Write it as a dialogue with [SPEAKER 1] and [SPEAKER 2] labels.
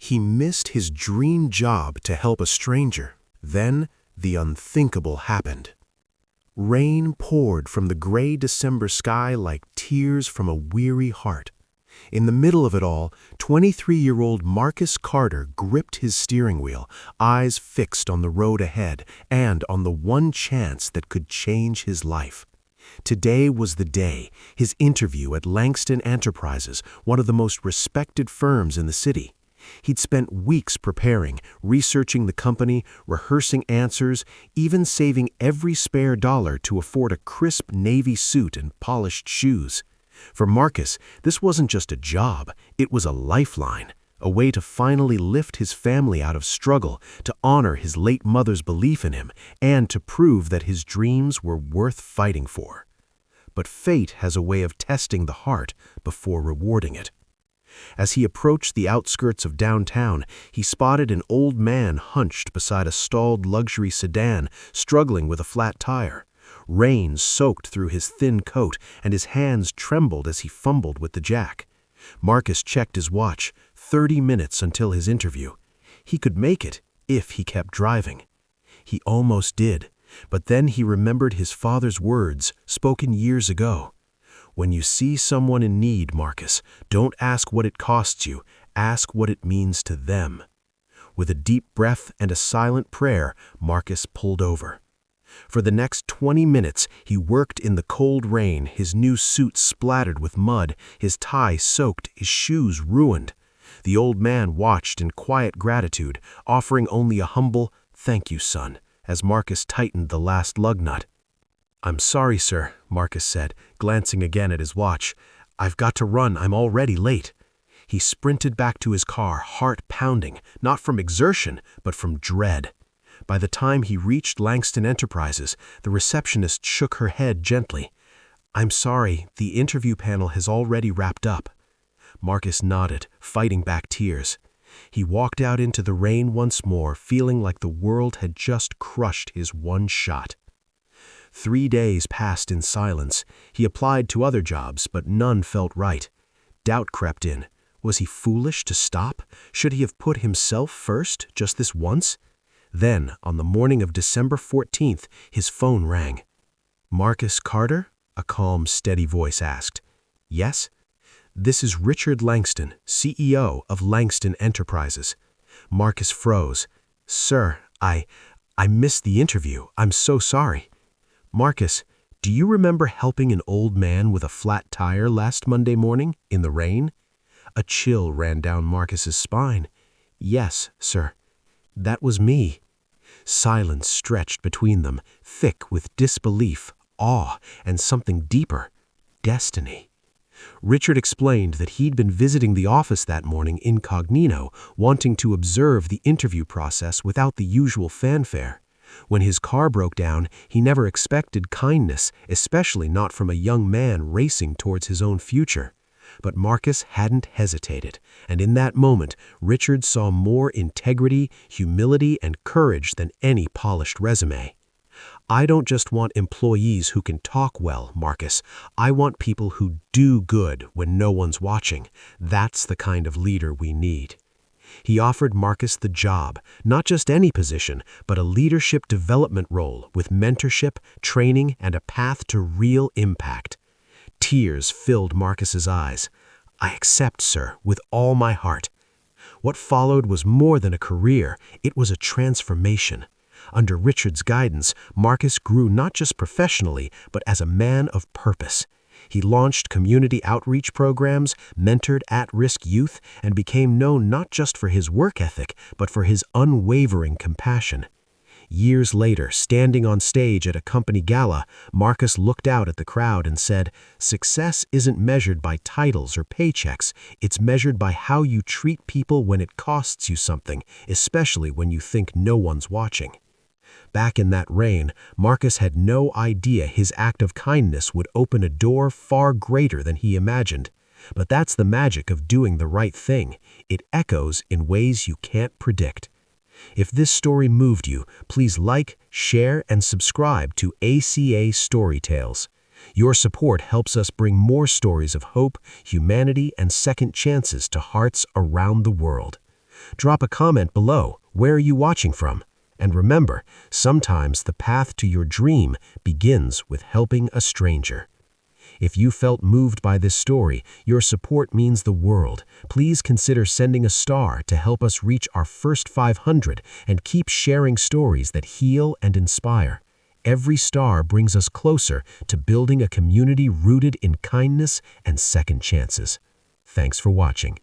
[SPEAKER 1] He missed his dream job to help a stranger. Then, the unthinkable happened. Rain poured from the gray December sky like tears from a weary heart. In the middle of it all, 23-year-old Marcus Carter gripped his steering wheel, eyes fixed on the road ahead and on the one chance that could change his life. Today was the day, his interview at Langston Enterprises, one of the most respected firms in the city. He'd spent weeks preparing, researching the company, rehearsing answers, even saving every spare dollar to afford a crisp navy suit and polished shoes. For Marcus, this wasn't just a job, it was a lifeline, a way to finally lift his family out of struggle, to honor his late mother's belief in him, and to prove that his dreams were worth fighting for. But fate has a way of testing the heart before rewarding it. As he approached the outskirts of downtown, he spotted an old man hunched beside a stalled luxury sedan, struggling with a flat tire. Rain soaked through his thin coat, and his hands trembled as he fumbled with the jack. Marcus checked his watch, 30 minutes until his interview. He could make it if he kept driving. He almost did, but then he remembered his father's words, spoken years ago. When you see someone in need, Marcus, don't ask what it costs you, ask what it means to them. With a deep breath and a silent prayer, Marcus pulled over. For the next 20 minutes, he worked in the cold rain, his new suit splattered with mud, his tie soaked, his shoes ruined. The old man watched in quiet gratitude, offering only a humble, "Thank you, son," as Marcus tightened the last lug nut. "I'm sorry, sir," Marcus said, glancing again at his watch. "I've got to run, I'm already late." He sprinted back to his car, heart pounding, not from exertion, but from dread. By the time he reached Langston Enterprises, the receptionist shook her head gently. "I'm sorry, the interview panel has already wrapped up." Marcus nodded, fighting back tears. He walked out into the rain once more, feeling like the world had just crushed his one shot. 3 days passed in silence. He applied to other jobs, but none felt right. Doubt crept in. Was he foolish to stop? Should he have put himself first, just this once? Then, on the morning of December 14th, his phone rang. "Marcus Carter?" a calm, steady voice asked. "Yes?" "This is Richard Langston, CEO of Langston Enterprises." Marcus froze. "Sir, I missed the interview. I'm so sorry." "Marcus, do you remember helping an old man with a flat tire last Monday morning, in the rain?" A chill ran down Marcus's spine. "Yes, sir. That was me." Silence stretched between them, thick with disbelief, awe, and something deeper, destiny. Richard explained that he'd been visiting the office that morning incognito, wanting to observe the interview process without the usual fanfare. When his car broke down, he never expected kindness, especially not from a young man racing towards his own future. But Marcus hadn't hesitated, and in that moment, Richard saw more integrity, humility, and courage than any polished resume. "I don't just want employees who can talk well, Marcus. I want people who do good when no one's watching. That's the kind of leader we need." He offered Marcus the job, not just any position, but a leadership development role with mentorship, training, and a path to real impact. Tears filled Marcus's eyes. "I accept, sir, with all my heart." What followed was more than a career, it was a transformation. Under Richard's guidance, Marcus grew not just professionally, but as a man of purpose. He launched community outreach programs, mentored at-risk youth, and became known not just for his work ethic, but for his unwavering compassion. Years later, standing on stage at a company gala, Marcus looked out at the crowd and said, "Success isn't measured by titles or paychecks. It's measured by how you treat people when it costs you something, especially when you think no one's watching." Back in that rain, Marcus had no idea his act of kindness would open a door far greater than he imagined. But that's the magic of doing the right thing. It echoes in ways you can't predict. If this story moved you, please like, share, and subscribe to ACA Story Tales. Your support helps us bring more stories of hope, humanity, and second chances to hearts around the world. Drop a comment below. Where are you watching from? And remember, sometimes the path to your dream begins with helping a stranger. If you felt moved by this story, your support means the world. Please consider sending a star to help us reach our first 500 and keep sharing stories that heal and inspire. Every star brings us closer to building a community rooted in kindness and second chances. Thanks for watching.